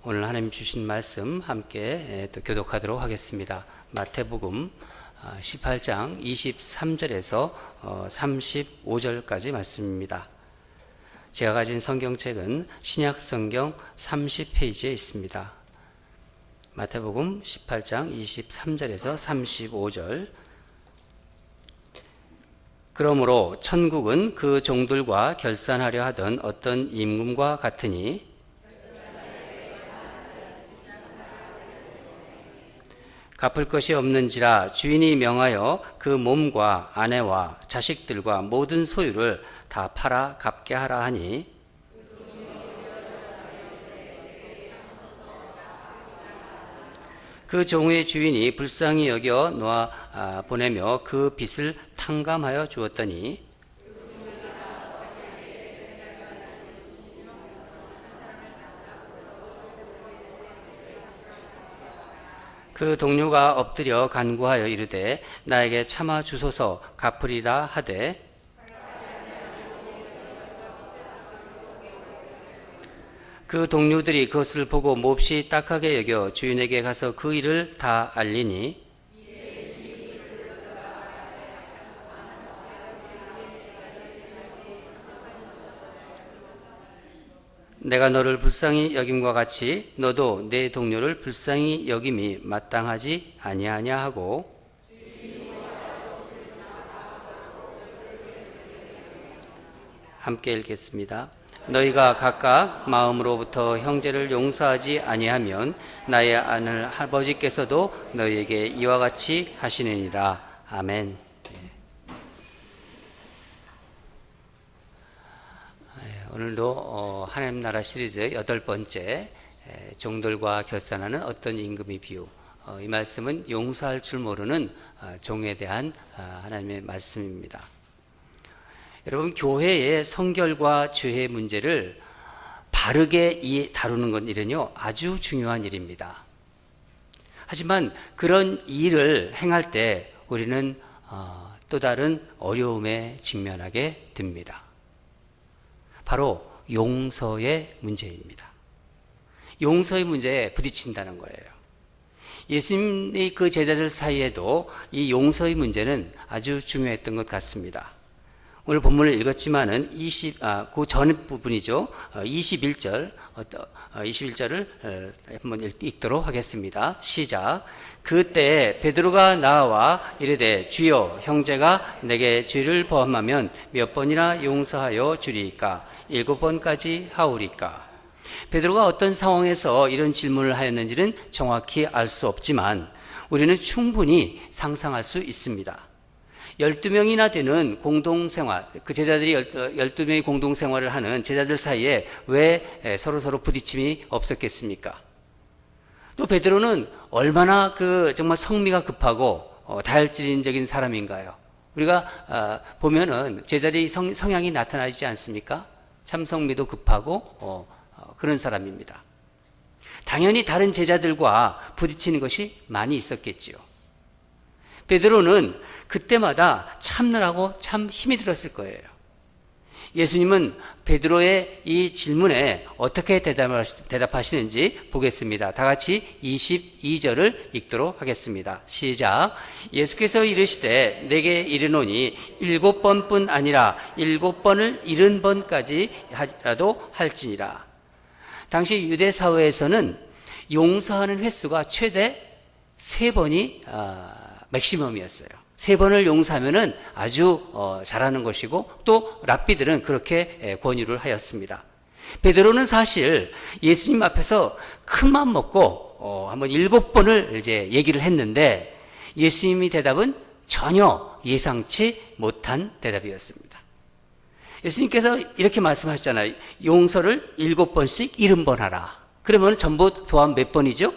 오늘 하나님 주신 말씀 함께 또 교독하도록 하겠습니다. 마태복음 18장 23절에서 35절까지 말씀입니다. 제가 가진 성경책은 신약 성경 30페이지에 있습니다. 마태복음 18장 23절에서 35절. 그러므로 천국은 그 종들과 결산하려 하던 어떤 임금과 같으니 갚을 것이 없는지라 주인이 명하여 그 몸과 아내와 자식들과 모든 소유를 다 팔아 갚게 하라 하니 그 종의 주인이 불쌍히 여겨 놓아 보내며 그 빚을 탕감하여 주었더니 그 동료가 엎드려 간구하여 이르되 나에게 참아 주소서 갚으리라 하되 그 동료들이 그것을 보고 몹시 딱하게 여겨 주인에게 가서 그 일을 다 알리니 내가 너를 불쌍히 여김과 같이 너도 내 동료를 불쌍히 여김이 마땅하지 아니하냐 하고 함께 읽겠습니다. 너희가 각각 마음으로부터 형제를 용서하지 아니하면 나의 하늘 아버지께서도 너희에게 이와 같이 하시느니라. 아멘. 오늘도 하나님 나라 시리즈 8번째 종들과 결산하는 어떤 임금의 비유. 이 말씀은 용서할 줄 모르는 종에 대한 하나님의 말씀입니다. 여러분, 교회의 성결과 죄의 문제를 바르게 다루는 건 일은요 아주 중요한 일입니다. 하지만 그런 일을 행할 때 우리는 또 다른 어려움에 직면하게 됩니다. 바로 용서의 문제입니다. 용서의 문제에 부딪힌다는 거예요. 예수님의 그 제자들 사이에도 이 용서의 문제는 아주 중요했던 것 같습니다. 오늘 본문을 읽었지만은 그 전 부분이죠. 21절을 한번 읽도록 하겠습니다. 시작. 그때 베드로가 나와 이르되 주여 형제가 내게 죄를 범하면 몇 번이나 용서하여 주리이까? 7번까지 하오리까? 베드로가 어떤 상황에서 이런 질문을 하였는지는 정확히 알 수 없지만 우리는 충분히 상상할 수 있습니다. 12명이나 되는 공동생활, 그 제자들이 12명의 공동생활을 하는 제자들 사이에 왜 서로 부딪힘이 없었겠습니까? 또 베드로는 얼마나 정말 성미가 급하고 다혈질적인 사람인가요? 우리가 보면은 제자들이 성향이 나타나지 않습니까? 참 성미도 급하고 그런 사람입니다. 당연히 다른 제자들과 부딪히는 것이 많이 있었겠지요. 베드로는 그때마다 참느라고 참 힘이 들었을 거예요. 예수님은 베드로의 이 질문에 어떻게 대답하시는지 보겠습니다. 다 같이 22절을 읽도록 하겠습니다. 시작. 예수께서 이르시되 내게 이르노니 7번뿐 아니라 7번을 70번까지 하라도 할지니라. 당시 유대 사회에서는 용서하는 횟수가 최대 3번이 맥시멈이었어요. 3번을 용서하면은 아주 잘하는 것이고 또 랍비들은 그렇게 권유를 하였습니다. 베드로는 사실 예수님 앞에서 큰 맘 먹고 한번 7번을 이제 얘기를 했는데 예수님의 대답은 전혀 예상치 못한 대답이었습니다. 예수님께서 이렇게 말씀하셨잖아요. 용서를 7번씩 70번 하라. 그러면 전부 더하면 몇 번이죠?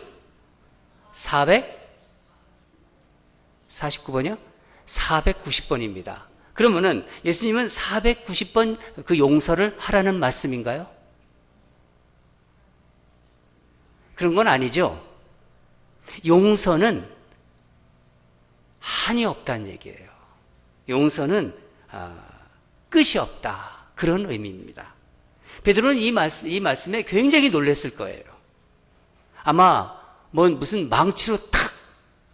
449번이요? 490번입니다. 그러면은 예수님은 490번 그 용서를 하라는 말씀인가요? 그런 건 아니죠. 용서는 한이 없다는 얘기예요. 용서는 끝이 없다. 그런 의미입니다. 베드로는 이 말씀에 굉장히 놀랐을 거예요. 아마 무슨 망치로 탁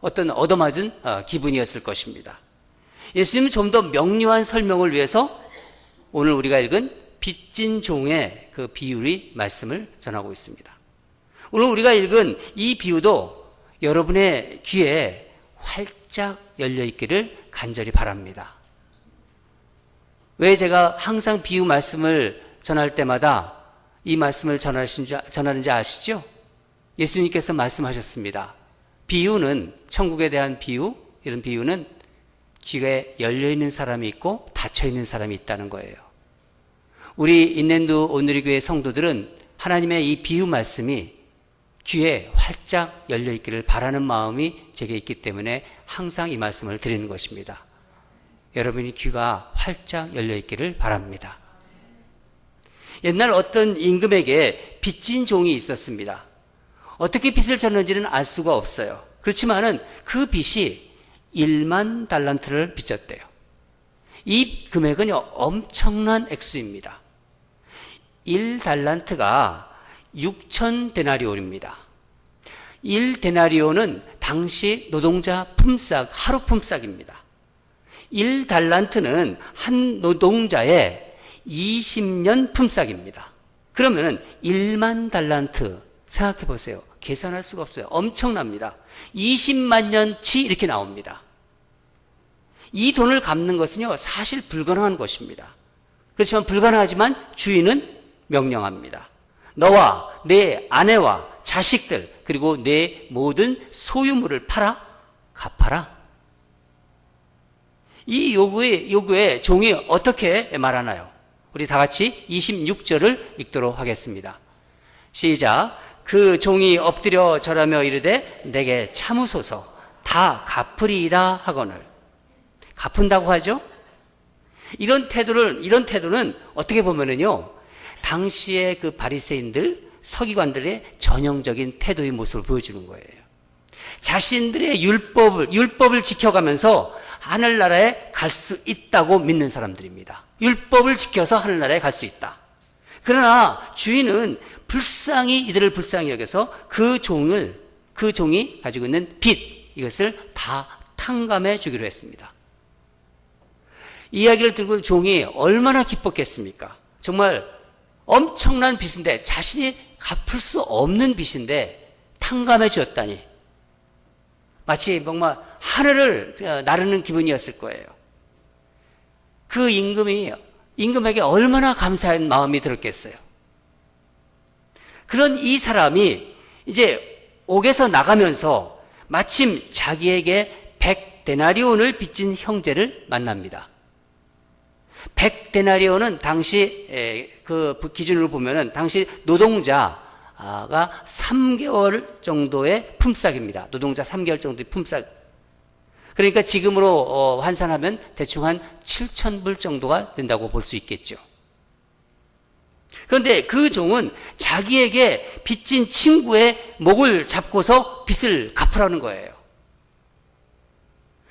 어떤 얻어맞은 기분이었을 것입니다. 예수님은 좀 더 명료한 설명을 위해서 오늘 우리가 읽은 빚진 종의 그 비유의 말씀을 전하고 있습니다. 오늘 우리가 읽은 이 비유도 여러분의 귀에 활짝 열려 있기를 간절히 바랍니다. 왜 제가 항상 비유 말씀을 전할 때마다 이 말씀을 전하는지 아시죠? 예수님께서 말씀하셨습니다. 비유는, 천국에 대한 비유, 이런 비유는 귀에 열려있는 사람이 있고 닫혀있는 사람이 있다는 거예요. 우리 인랜드 온누리교회 성도들은 하나님의 이 비유 말씀이 귀에 활짝 열려있기를 바라는 마음이 제게 있기 때문에 항상 이 말씀을 드리는 것입니다. 여러분이 귀가 활짝 열려있기를 바랍니다. 옛날 어떤 임금에게 빚진 종이 있었습니다. 어떻게 빚을 졌는지는 알 수가 없어요. 그렇지만은 그 빚이 1만 달란트를 빚졌대요. 이 금액은 엄청난 액수입니다. 1달란트가 6천 데나리온입니다. 1데나리온은 당시 노동자 품삯, 하루 품삯입니다. 1달란트는 한 노동자의 20년 품삯입니다. 그러면은 1만 달란트 생각해 보세요. 계산할 수가 없어요. 엄청납니다. 20만 년치 이렇게 나옵니다. 이 돈을 갚는 것은요, 사실 불가능한 것입니다. 그렇지만 불가능하지만 주인은 명령합니다. 너와 내 아내와 자식들 그리고 내 모든 소유물을 팔아 갚아라. 이 요구에 종이 어떻게 말하나요? 우리 다 같이 26절을 읽도록 하겠습니다. 시작. 그 종이 엎드려 절하며 이르되 내게 참으소서 다 갚으리이다 하거늘. 갚은다고 하죠? 이런 태도는 어떻게 보면은요, 당시의 그 바리새인들, 서기관들의 전형적인 태도의 모습을 보여주는 거예요. 자신들의 율법을 지켜가면서 하늘나라에 갈 수 있다고 믿는 사람들입니다. 율법을 지켜서 하늘나라에 갈 수 있다. 그러나 주인은 이들을 불쌍히 여겨서 그 종이 가지고 있는 빚, 이것을 다 탕감해 주기로 했습니다. 이야기를 들고 종이 얼마나 기뻤겠습니까? 정말 엄청난 빚인데, 자신이 갚을 수 없는 빚인데 탕감해 주었다니 마치 정말 하늘을 나르는 기분이었을 거예요. 그 임금에게 얼마나 감사한 마음이 들었겠어요. 그런 이 사람이 이제 옥에서 나가면서 마침 자기에게 100데나리온을 빚진 형제를 만납니다. 100데나리온은 당시 그 기준으로 보면은 당시 노동자가 3개월 정도의 품삯입니다. 노동자 3개월 정도의 품삯. 그러니까 지금으로 환산하면 대충 한 7,000불 정도가 된다고 볼 수 있겠죠. 그런데 그 종은 자기에게 빚진 친구의 목을 잡고서 빚을 갚으라는 거예요.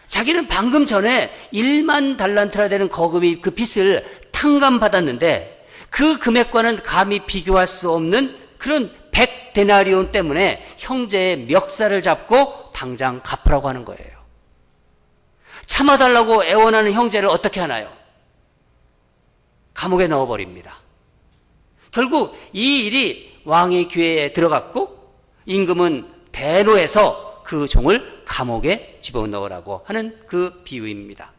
자기는 방금 전에 1만 달란트나 되는 거금이 그 빚을 탕감받았는데 그 금액과는 감히 비교할 수 없는 그런 100데나리온 때문에 형제의 멱살을 잡고 당장 갚으라고 하는 거예요. 참아달라고 애원하는 형제를 어떻게 하나요? 감옥에 넣어버립니다. 결국 이 일이 왕의 귀에 들어갔고 임금은 대노해서 그 종을 감옥에 집어넣으라고 하는 그 비유입니다.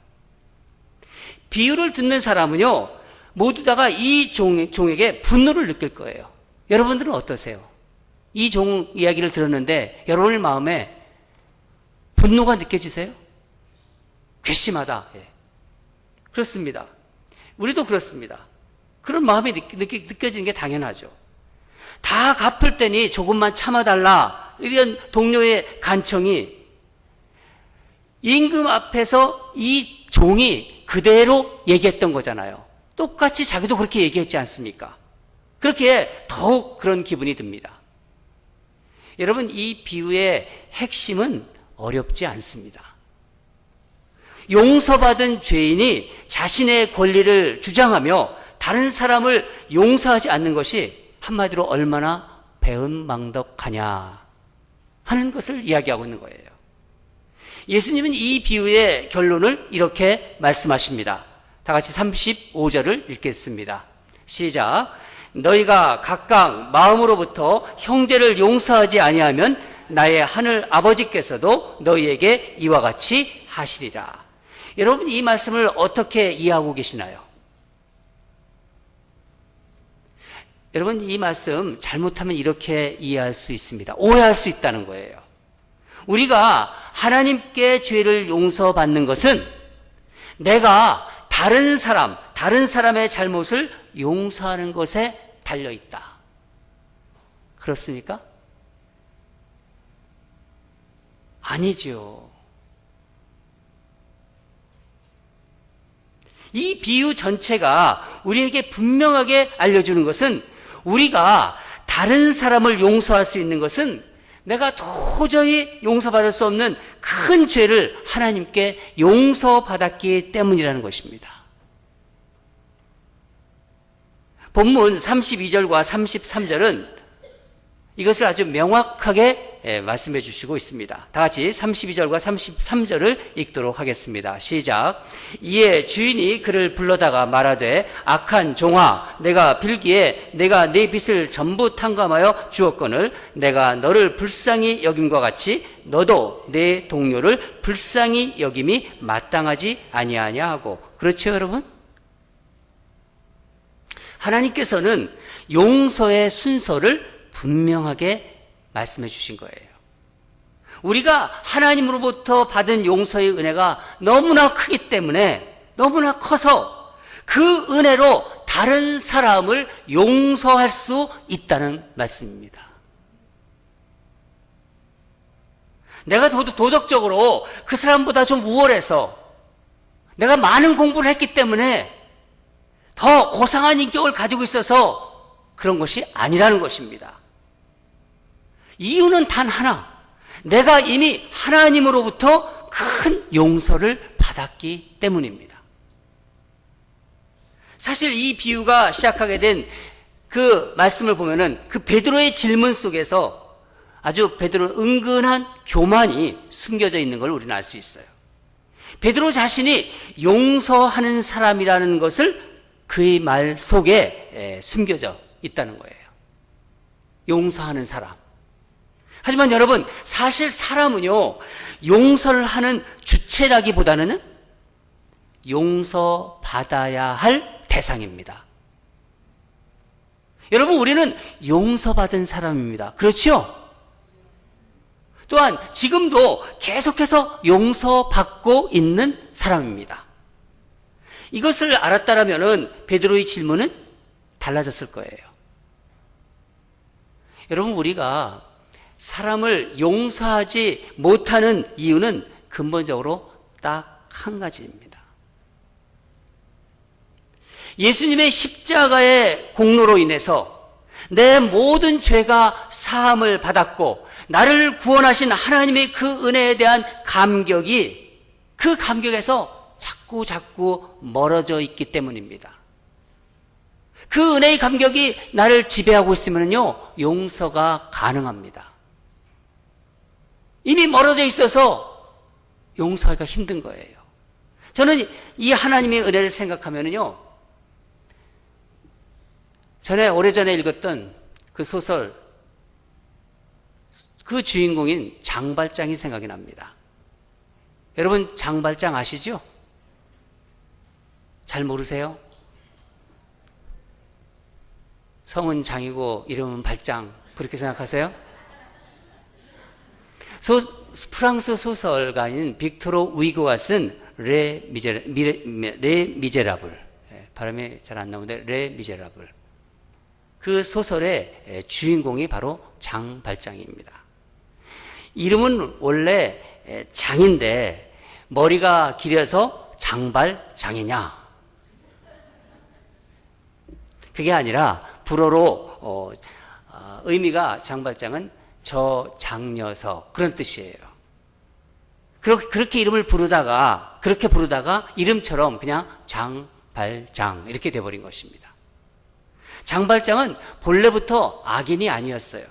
비유를 듣는 사람은요, 모두 다가 이 종에게 분노를 느낄 거예요. 여러분들은 어떠세요? 이 종 이야기를 들었는데 여러분의 마음에 분노가 느껴지세요? 괘씸하다. 예. 그렇습니다. 우리도 그렇습니다. 그런 마음이 느껴지는 게 당연하죠. 다 갚을 때니 조금만 참아달라, 이런 동료의 간청이 임금 앞에서 이 종이 그대로 얘기했던 거잖아요. 똑같이 자기도 그렇게 얘기했지 않습니까? 그렇게 더욱 그런 기분이 듭니다. 여러분, 이 비유의 핵심은 어렵지 않습니다. 용서받은 죄인이 자신의 권리를 주장하며 다른 사람을 용서하지 않는 것이 한마디로 얼마나 배은망덕하냐, 하는 것을 이야기하고 있는 거예요. 예수님은 이 비유의 결론을 이렇게 말씀하십니다. 다 같이 35절을 읽겠습니다. 시작. 너희가 각각 마음으로부터 형제를 용서하지 아니하면 나의 하늘 아버지께서도 너희에게 이와 같이 하시리라. 여러분, 이 말씀을 어떻게 이해하고 계시나요? 여러분, 이 말씀 잘못하면 이렇게 이해할 수 있습니다. 오해할 수 있다는 거예요. 우리가 하나님께 죄를 용서받는 것은 내가 다른 사람의 잘못을 용서하는 것에 달려 있다. 그렇습니까? 아니죠. 이 비유 전체가 우리에게 분명하게 알려주는 것은 우리가 다른 사람을 용서할 수 있는 것은 내가 도저히 용서받을 수 없는 큰 죄를 하나님께 용서받았기 때문이라는 것입니다. 본문 32절과 33절은 이것을 아주 명확하게 말씀해 주시고 있습니다. 다 같이 32절과 33절을 읽도록 하겠습니다. 시작. 이에 주인이 그를 불러다가 말하되 악한 종아, 내가 빌기에 내가 네 빚을 전부 탕감하여 주었거늘 내가 너를 불쌍히 여김과 같이 너도 내 동료를 불쌍히 여김이 마땅하지 아니하냐 하고. 그렇죠, 여러분? 하나님께서는 용서의 순서를 분명하게 말씀해 주신 거예요. 우리가 하나님으로부터 받은 용서의 은혜가 너무나 크기 때문에, 너무나 커서 그 은혜로 다른 사람을 용서할 수 있다는 말씀입니다. 내가 도덕적으로 그 사람보다 좀 우월해서 내가 많은 공부를 했기 때문에 더 고상한 인격을 가지고 있어서 그런 것이 아니라는 것입니다. 이유는 단 하나, 내가 이미 하나님으로부터 큰 용서를 받았기 때문입니다. 사실 이 비유가 시작하게 된 그 말씀을 보면은 그 베드로의 질문 속에서 아주 베드로 은근한 교만이 숨겨져 있는 걸 우리는 알 수 있어요. 베드로 자신이 용서하는 사람이라는 것을 그의 말 속에 숨겨져 있다는 거예요. 용서하는 사람. 하지만 여러분, 사실 사람은요, 용서를 하는 주체라기보다는 용서받아야 할 대상입니다. 여러분, 우리는 용서받은 사람입니다. 그렇죠? 또한 지금도 계속해서 용서받고 있는 사람입니다. 이것을 알았다라면 베드로의 질문은 달라졌을 거예요. 여러분, 우리가 사람을 용서하지 못하는 이유는 근본적으로 딱 한 가지입니다. 예수님의 십자가의 공로로 인해서 내 모든 죄가 사함을 받았고 나를 구원하신 하나님의 그 은혜에 대한 감격이 그 감격에서 자꾸 멀어져 있기 때문입니다. 그 은혜의 감격이 나를 지배하고 있으면요, 용서가 가능합니다. 이미 멀어져 있어서 용서하기가 힘든 거예요. 저는 이 하나님의 은혜를 생각하면요, 오래전에 읽었던 그 소설, 그 주인공인 장발장이 생각이 납니다. 여러분, 장발장 아시죠? 잘 모르세요? 성은 장이고 이름은 발장, 그렇게 생각하세요? 프랑스 소설가인 빅토르 위고가 쓴 레 미제라블, 발음이 잘 안 나오는데 레 미제라블, 그 소설의 주인공이 바로 장발장입니다. 이름은 원래 장인데 머리가 길어서 장발장이냐? 그게 아니라 불어로 의미가 장발장은 저 장녀석, 그런 뜻이에요. 그렇게 이름을 그렇게 부르다가 이름처럼 그냥 장발장 이렇게 돼버린 것입니다. 장발장은 본래부터 악인이 아니었어요.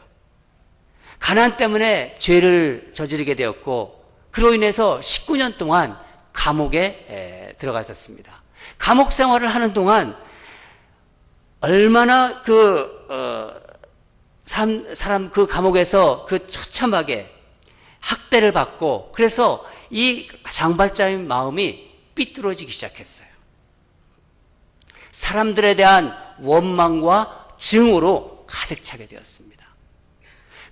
가난 때문에 죄를 저지르게 되었고 그로 인해서 19년 동안 감옥에 들어갔었습니다. 감옥 생활을 하는 동안 얼마나 사람 그 감옥에서 그 처참하게 학대를 받고, 그래서 이 장발장의 마음이 삐뚤어지기 시작했어요. 사람들에 대한 원망과 증오로 가득 차게 되었습니다.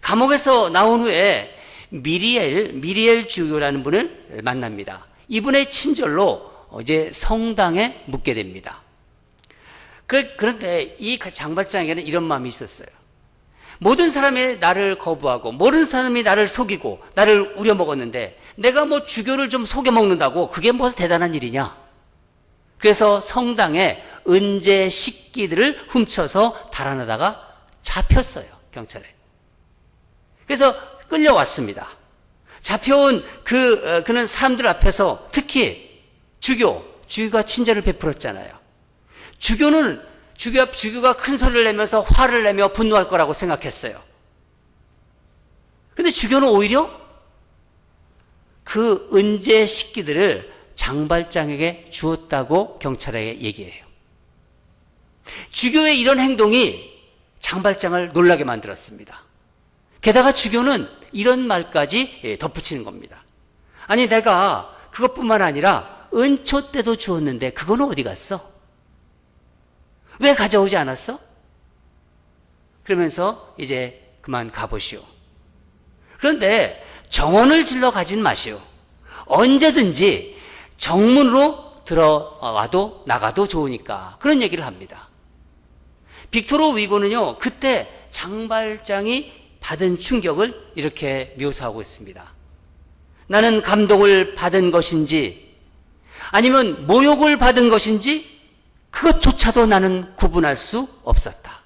감옥에서 나온 후에 미리엘 주교라는 분을 만납니다. 이분의 친절로 이제 성당에 묻게 됩니다. 그런데 이 장발장에게는 이런 마음이 있었어요. 모든 사람이 나를 거부하고 모든 사람이 나를 속이고 나를 우려먹었는데 내가 뭐 주교를 좀 속여먹는다고 그게 뭐 대단한 일이냐. 그래서 성당에 은제 식기들을 훔쳐서 달아나다가 잡혔어요, 경찰에. 그래서 끌려왔습니다. 잡혀온 그는 사람들 앞에서 특히 주교가 친절을 베풀었잖아요. 주교가 큰 소리를 내면서 화를 내며 분노할 거라고 생각했어요. 근데 주교는 오히려 그 은제 식기들을 장발장에게 주었다고 경찰에게 얘기해요. 주교의 이런 행동이 장발장을 놀라게 만들었습니다. 게다가 주교는 이런 말까지 덧붙이는 겁니다. 아니, 내가 그것뿐만 아니라 은초 때도 주었는데 그거는 어디 갔어? 왜 가져오지 않았어? 그러면서 이제 그만 가보시오. 그런데 정원을 질러 가진 마시오. 언제든지 정문으로 들어와도 나가도 좋으니까, 그런 얘기를 합니다. 빅토르 위고는요, 그때 장발장이 받은 충격을 이렇게 묘사하고 있습니다. 나는 감동을 받은 것인지 아니면 모욕을 받은 것인지 그것조차도 나는 구분할 수 없었다.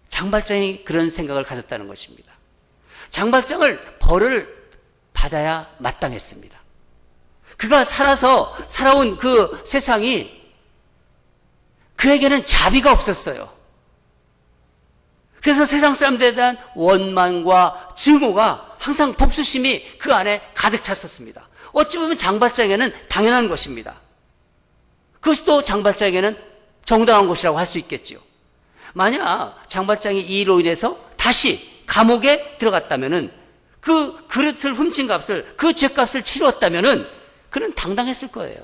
장발장이 그런 생각을 가졌다는 것입니다. 장발장을 벌을 받아야 마땅했습니다. 그가 살아온 그 세상이 그에게는 자비가 없었어요. 그래서 세상 사람들에 대한 원망과 증오가 항상 복수심이 그 안에 가득 찼었습니다. 어찌 보면 장발장에게는 당연한 것입니다. 그것이 또 장발장에게는 정당한 것이라고 할 수 있겠지요. 만약 장발장이 이 일로 인해서 다시 감옥에 들어갔다면은, 그 그릇을 훔친 값을, 그 죄값을 치렀다면은 그는 당당했을 거예요.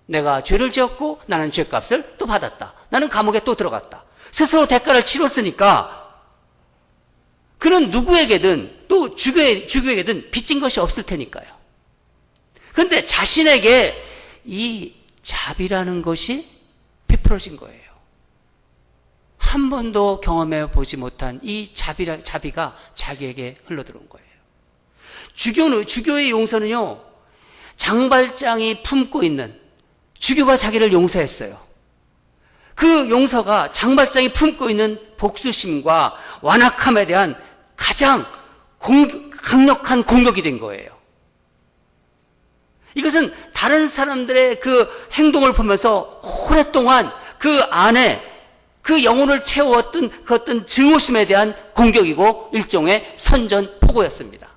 내가 죄를 지었고 나는 죄값을 또 받았다. 나는 감옥에 또 들어갔다. 스스로 대가를 치렀으니까 그는 누구에게든 또 주교에게든 빚진 것이 없을 테니까요. 그런데 자신에게 이 자비라는 것이 베풀어진 거예요. 한 번도 경험해 보지 못한 이 자비가 자기에게 흘러들어온 거예요. 주교의 용서는요, 장발장이 품고 있는, 주교가 자기를 용서했어요. 그 용서가 장발장이 품고 있는 복수심과 완악함에 대한 가장 강력한 공격이 된 거예요. 이것은 다른 사람들의 그 행동을 보면서 오랫동안 그 안에 그 영혼을 채워왔던 그 어떤 증오심에 대한 공격이고 일종의 선전포고였습니다.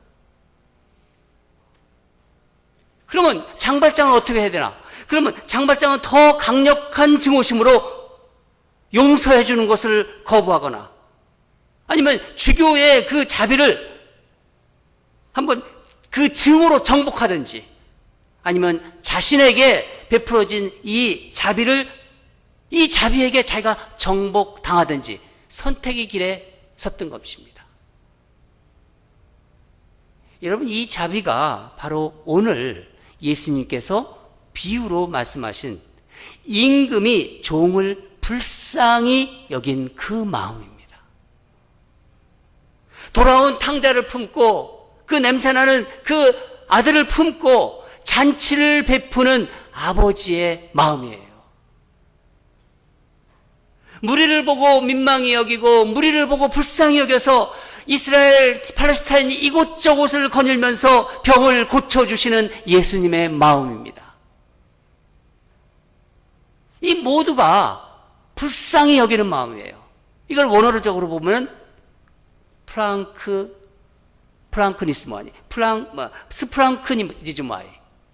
그러면 장발장은 어떻게 해야 되나? 그러면 장발장은 더 강력한 증오심으로 용서해 주는 것을 거부하거나, 아니면 주교의 그 자비를 한번 그 증오로 정복하든지, 아니면 자신에게 베풀어진 이 자비에게 자기가 정복당하든지 선택의 길에 섰던 것입니다. 여러분, 이 자비가 바로 오늘 예수님께서 비유로 말씀하신 임금이 종을 불쌍히 여긴 그 마음입니다. 돌아온 탕자를 품고 그 냄새나는 그 아들을 품고 잔치를 베푸는 아버지의 마음이에요. 무리를 보고 민망히 여기고 무리를 보고 불쌍히 여겨서 이스라엘, 팔레스타인 이곳저곳을 거닐면서 병을 고쳐주시는 예수님의 마음입니다. 이 모두가 불쌍히 여기는 마음이에요. 이걸 원어적으로 보면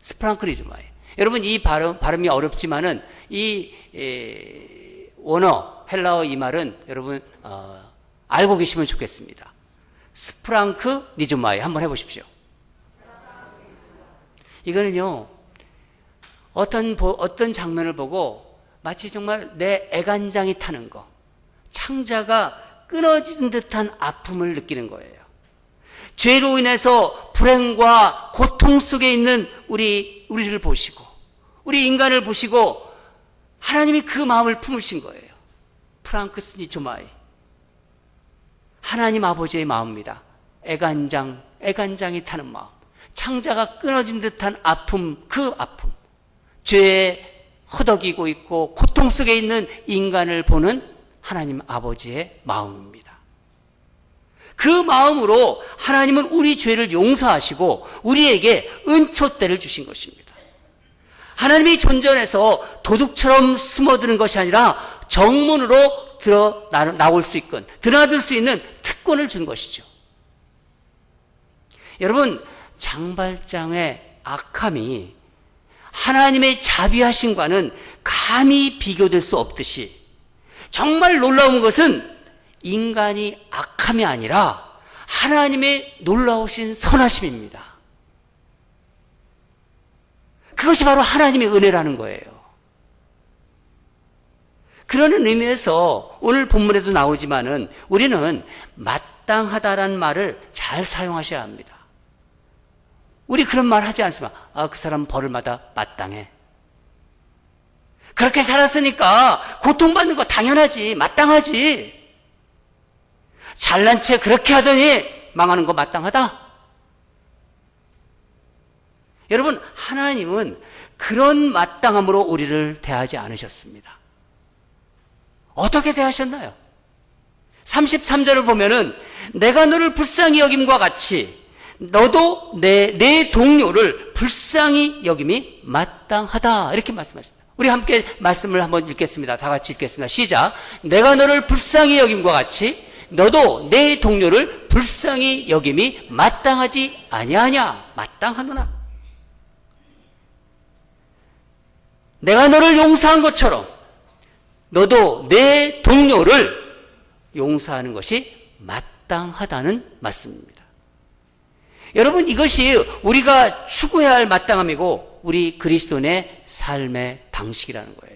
스프랑크니즈마이. 여러분, 이 발음이 어렵지만은 이 원어, 헬라어 이 말은 여러분, 알고 계시면 좋겠습니다. 스프랑크니즈마이. 한번 해보십시오. 이거는요, 어떤 장면을 보고 마치 정말 내 애간장이 타는 거, 창자가 끊어진 듯한 아픔을 느끼는 거예요. 죄로 인해서 불행과 고통 속에 있는 우리를 보시고, 우리 인간을 보시고, 하나님이 그 마음을 품으신 거예요. 프랑크스니조마이. 하나님 아버지의 마음입니다. 애간장이 타는 마음. 창자가 끊어진 듯한 아픔, 그 아픔. 죄에 허덕이고 있고 고통 속에 있는 인간을 보는 하나님 아버지의 마음입니다. 그 마음으로 하나님은 우리 죄를 용서하시고 우리에게 은총대를 주신 것입니다. 하나님이 존전해서 도둑처럼 숨어드는 것이 아니라 정문으로 나올 수 있건 드나들 수 있는 특권을 준 것이죠. 여러분, 장발장의 악함이 하나님의 자비하심과는 감히 비교될 수 없듯이 정말 놀라운 것은 인간이 악함이 아니라 하나님의 놀라우신 선하심입니다. 그것이 바로 하나님의 은혜라는 거예요. 그런 의미에서 오늘 본문에도 나오지만은 우리는 마땅하다라는 말을 잘 사용하셔야 합니다. 우리 그런 말 하지 않습니까? 그 사람 벌을 받아 마땅해. 그렇게 살았으니까 고통받는 거 당연하지, 마땅하지. 잘난 채 그렇게 하더니 망하는 거 마땅하다. 여러분, 하나님은 그런 마땅함으로 우리를 대하지 않으셨습니다. 어떻게 대하셨나요? 33절을 보면은 내가 너를 불쌍히 여김과 같이 너도 내 동료를 불쌍히 여김이 마땅하다. 이렇게 말씀하십니다. 우리 함께 말씀을 한번 읽겠습니다. 다 같이 읽겠습니다. 시작. 내가 너를 불쌍히 여김과 같이 너도 내 동료를 불쌍히 여김이 마땅하지 아니하냐? 마땅하노라. 내가 너를 용서한 것처럼 너도 내 동료를 용서하는 것이 마땅하다는 말씀입니다. 여러분, 이것이 우리가 추구해야 할 마땅함이고 우리 그리스도인의 삶의 방식이라는 거예요.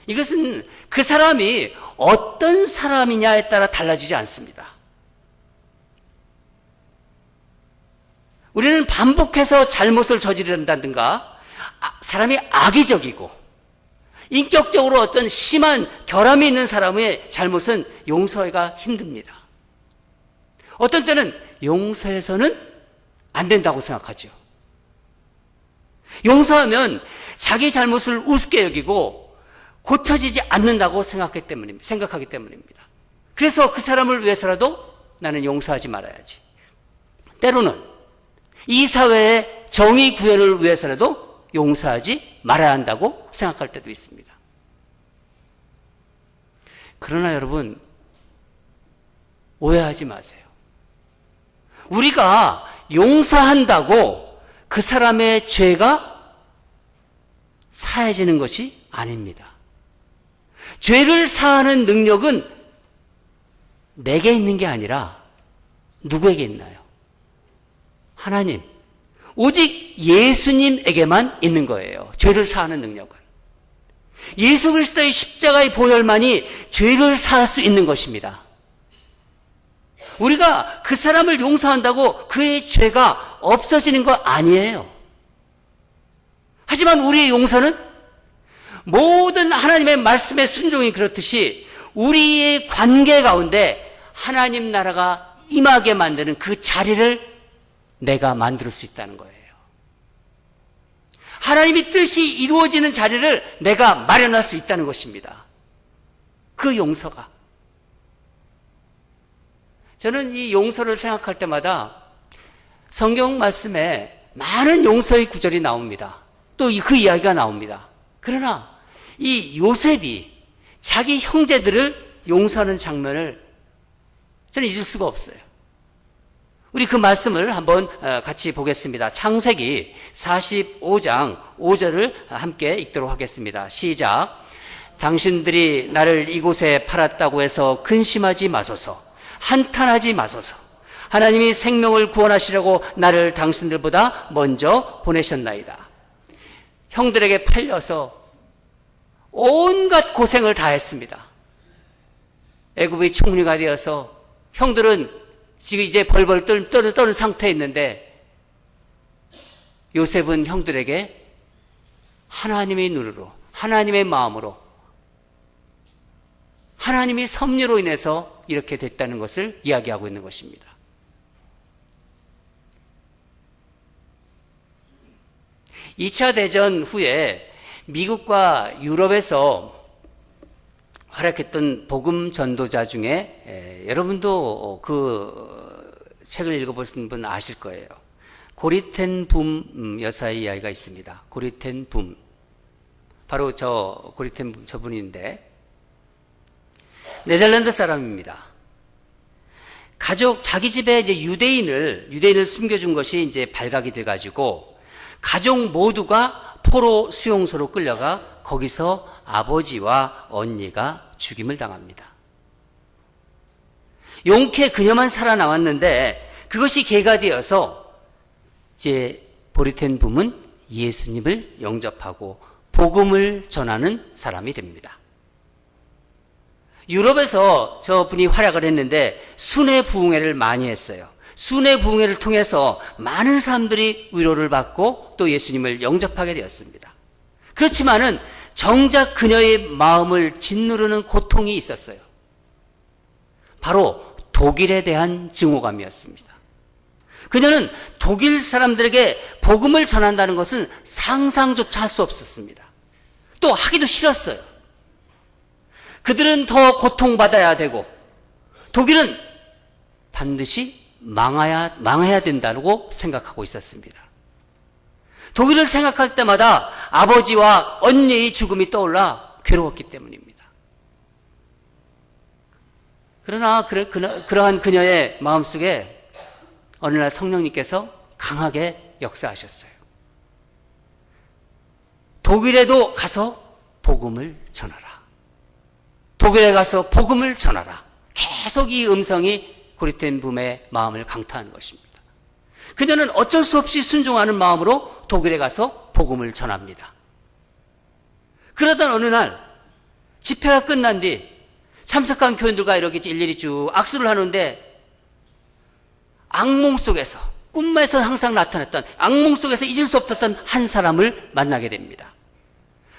이것은 그 사람이 어떤 사람이냐에 따라 달라지지 않습니다. 우리는 반복해서 잘못을 저지른다든가 사람이 악의적이고 인격적으로 어떤 심한 결함이 있는 사람의 잘못은 용서가 힘듭니다. 어떤 때는 용서해서는 안 된다고 생각하죠. 용서하면 자기 잘못을 우습게 여기고 고쳐지지 않는다고 생각하기 때문입니다. 그래서 그 사람을 위해서라도 나는 용서하지 말아야지. 때로는 이 사회의 정의 구현을 위해서라도 용서하지 말아야 한다고 생각할 때도 있습니다. 그러나 여러분, 오해하지 마세요. 우리가 용서한다고 그 사람의 죄가 사해지는 것이 아닙니다. 죄를 사하는 능력은 내게 있는 게 아니라 누구에게 있나요? 하나님, 오직 예수님에게만 있는 거예요. 죄를 사하는 능력은. 예수 그리스도의 십자가의 보혈만이 죄를 사할 수 있는 것입니다. 우리가 그 사람을 용서한다고 그의 죄가 없어지는 거 아니에요. 하지만 우리의 용서는 모든 하나님의 말씀에 순종이 그렇듯이 우리의 관계 가운데 하나님 나라가 임하게 만드는 그 자리를 내가 만들 수 있다는 거예요. 하나님의 뜻이 이루어지는 자리를 내가 마련할 수 있다는 것입니다. 그 용서가. 저는 이 용서를 생각할 때마다 성경 말씀에 많은 용서의 구절이 나옵니다. 또 그 이야기가 나옵니다. 그러나 이 요셉이 자기 형제들을 용서하는 장면을 저는 잊을 수가 없어요. 우리 그 말씀을 한번 같이 보겠습니다. 창세기 45장 5절을 함께 읽도록 하겠습니다. 시작. 당신들이 나를 이곳에 팔았다고 해서 근심하지 마소서. 한탄하지 마소서. 하나님이 생명을 구원하시려고 나를 당신들보다 먼저 보내셨나이다. 형들에게 팔려서 온갖 고생을 다 했습니다. 애굽의 총리가 되어서 형들은 지금 이제 벌벌 떠는 상태에 있는데 요셉은 형들에게 하나님의 눈으로, 하나님의 마음으로, 하나님의 섭리로 인해서 이렇게 됐다는 것을 이야기하고 있는 것입니다. 이 차 대전 후에 미국과 유럽에서 활약했던 복음 전도자 중에 여러분도 그 책을 읽어보신 분 아실 거예요. 고리텐 붐 여사의 이야기가 있습니다. 고리텐 붐. 바로 저 고리텐 붐 저분인데 네덜란드 사람입니다. 자기 집에 이제 유대인을 숨겨준 것이 이제 발각이 돼가지고 가족 모두가 포로 수용소로 끌려가 거기서 아버지와 언니가 죽임을 당합니다. 용케 그녀만 살아남았는데 그것이 계가 되어서 이제 보리텐 붐은 예수님을 영접하고 복음을 전하는 사람이 됩니다. 유럽에서 저분이 활약을 했는데 순회부흥회를 많이 했어요. 순회부흥회를 통해서 많은 사람들이 위로를 받고 또 예수님을 영접하게 되었습니다. 그렇지만은 정작 그녀의 마음을 짓누르는 고통이 있었어요. 바로 독일에 대한 증오감이었습니다. 그녀는 독일 사람들에게 복음을 전한다는 것은 상상조차 할 수 없었습니다. 또 하기도 싫었어요. 그들은 더 고통받아야 되고 독일은 반드시 망해야 된다고 생각하고 있었습니다. 독일을 생각할 때마다 아버지와 언니의 죽음이 떠올라 괴로웠기 때문입니다. 그러나 그러한 그녀의 마음속에 어느 날 성령님께서 강하게 역사하셨어요. 독일에도 가서 복음을 전하라. 독일에 가서 복음을 전하라. 계속 이 음성이 고리텐 붐의 마음을 강타하는 것입니다. 그녀는 어쩔 수 없이 순종하는 마음으로 독일에 가서 복음을 전합니다. 그러던 어느 날 집회가 끝난 뒤 참석한 교인들과 이렇게 일일이 쭉 악수를 하는데 악몽 속에서, 꿈에서 항상 나타났던 악몽 속에서 잊을 수 없었던 한 사람을 만나게 됩니다.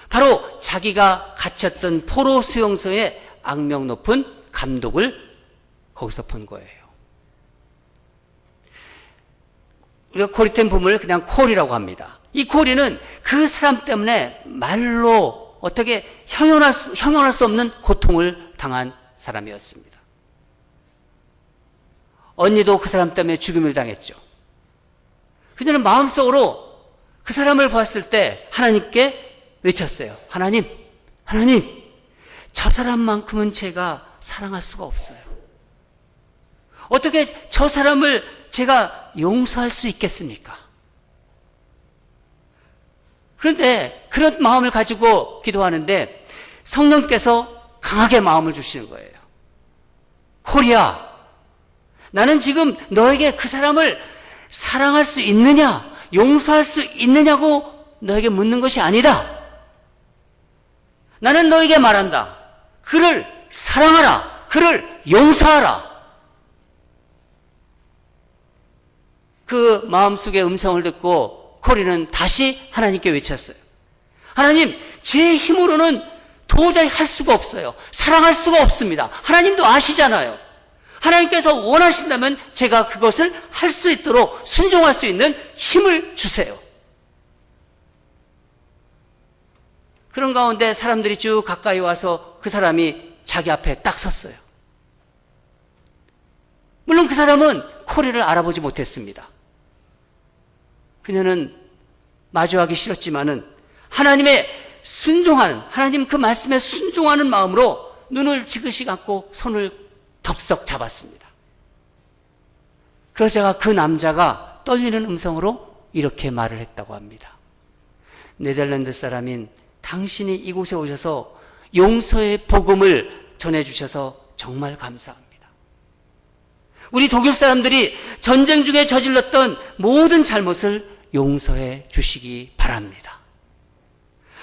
바로 자기가 갇혔던 포로 수용소의 악명 높은 감독을 거기서 본 거예요. 우리가 고리텐 붐을 그냥 콜이라고 합니다. 이 콜이는 그 사람 때문에 말로 어떻게 형용할 수 없는 고통을 당한 사람이었습니다. 언니도 그 사람 때문에 죽임을 당했죠. 그녀는 마음속으로 그 사람을 봤을 때 하나님께 외쳤어요. 하나님, 저 사람만큼은 제가 사랑할 수가 없어요. 어떻게 저 사람을 제가 용서할 수 있겠습니까? 그런데 그런 마음을 가지고 기도하는데 성령께서 강하게 마음을 주시는 거예요. 코리아, 나는 지금 너에게 그 사람을 사랑할 수 있느냐, 용서할 수 있느냐고 너에게 묻는 것이 아니다. 나는 너에게 말한다. 그를 사랑하라. 그를 용서하라. 그 마음속의 음성을 듣고 코리는 다시 하나님께 외쳤어요. 하나님, 제 힘으로는 도저히 할 수가 없어요. 사랑할 수가 없습니다. 하나님도 아시잖아요. 하나님께서 원하신다면 제가 그것을 할 수 있도록 순종할 수 있는 힘을 주세요. 그런 가운데 사람들이 쭉 가까이 와서 그 사람이 자기 앞에 딱 섰어요. 물론 그 사람은 코리를 알아보지 못했습니다. 그녀는 마주하기 싫었지만은 하나님의 순종하는, 하나님 그 말씀에 순종하는 마음으로 눈을 지그시 감고 손을 덥석 잡았습니다. 그래서 제가 그 남자가 떨리는 음성으로 이렇게 말을 했다고 합니다. 네덜란드 사람인 당신이 이곳에 오셔서 용서의 복음을 전해주셔서 정말 감사합니다. 우리 독일 사람들이 전쟁 중에 저질렀던 모든 잘못을 용서해 주시기 바랍니다.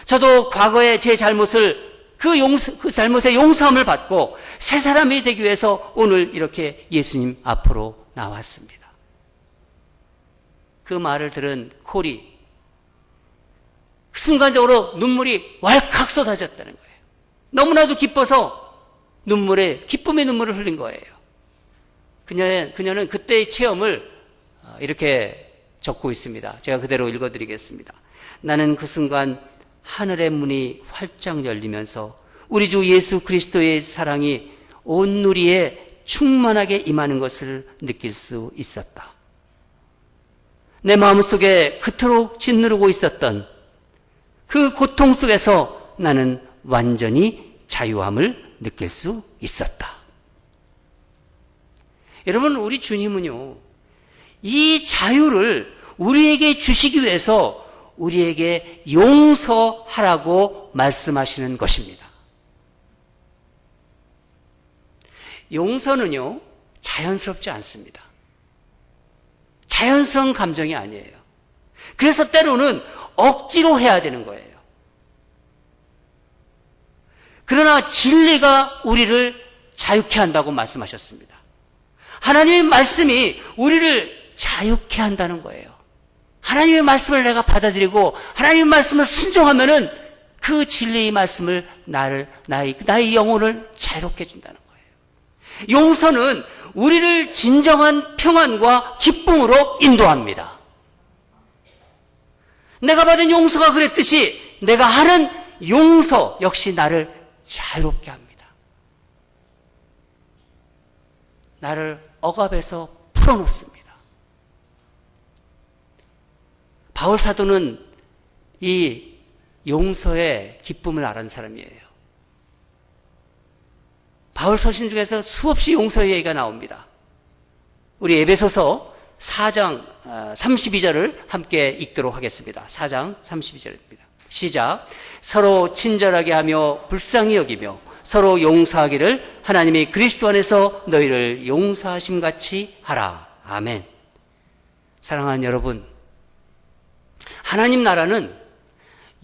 저도 과거에 제 잘못을 그 잘못의 용서함을 받고 새 사람이 되기 위해서 오늘 이렇게 예수님 앞으로 나왔습니다. 그 말을 들은 콜이 순간적으로 눈물이 왈칵 쏟아졌다는 거예요. 너무나도 기뻐서 기쁨의 눈물을 흘린 거예요. 그녀는 그때의 체험을 이렇게 적고 있습니다. 제가 그대로 읽어드리겠습니다. 나는 그 순간 하늘의 문이 활짝 열리면서 우리 주 예수 그리스도의 사랑이 온 누리에 충만하게 임하는 것을 느낄 수 있었다. 내 마음속에 그토록 짓누르고 있었던 그 고통 속에서 나는 완전히 자유함을 느낄 수 있었다. 여러분, 우리 주님은요, 이 자유를 우리에게 주시기 위해서 우리에게 용서하라고 말씀하시는 것입니다. 용서는요, 자연스럽지 않습니다. 자연스러운 감정이 아니에요. 그래서 때로는 억지로 해야 되는 거예요. 그러나 진리가 우리를 자유케 한다고 말씀하셨습니다. 하나님의 말씀이 우리를 자유케 한다는 거예요. 하나님의 말씀을 내가 받아들이고 하나님의 말씀을 순종하면은 그 진리의 말씀을 나의 영혼을 자유롭게 해준다는 거예요. 용서는 우리를 진정한 평안과 기쁨으로 인도합니다. 내가 받은 용서가 그랬듯이 내가 하는 용서 역시 나를 자유롭게 합니다. 나를 억압에서 풀어놓습니다. 바울 사도는 이 용서의 기쁨을 알은 사람이에요. 바울 서신 중에서 수없이 용서의 얘기가 나옵니다. 우리 에베소서 4장 32절을 함께 읽도록 하겠습니다. 4장 32절입니다. 시작. 서로 친절하게 하며 불쌍히 여기며 서로 용서하기를 하나님이 그리스도 안에서 너희를 용서하심 같이 하라. 아멘. 사랑하는 여러분, 하나님 나라는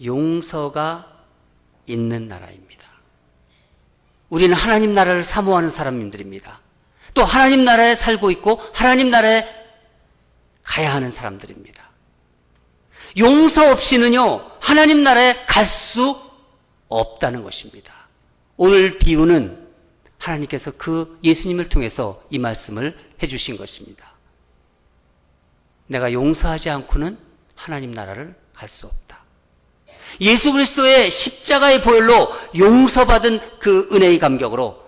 용서가 있는 나라입니다. 우리는 하나님 나라를 사모하는 사람들입니다. 또 하나님 나라에 살고 있고 하나님 나라에 가야 하는 사람들입니다. 용서 없이는요, 하나님 나라에 갈 수 없다는 것입니다. 오늘 비유는 하나님께서 그 예수님을 통해서 이 말씀을 해주신 것입니다. 내가 용서하지 않고는 하나님 나라를 갈 수 없다. 예수 그리스도의 십자가의 보혈로 용서받은 그 은혜의 감격으로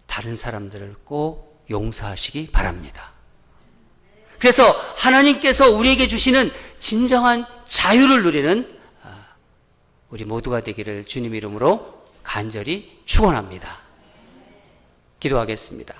다른 사람들을 꼭 용서하시기 바랍니다. 그래서 하나님께서 우리에게 주시는 진정한 자유를 누리는 우리 모두가 되기를 주님 이름으로 간절히 축원합니다. 기도하겠습니다.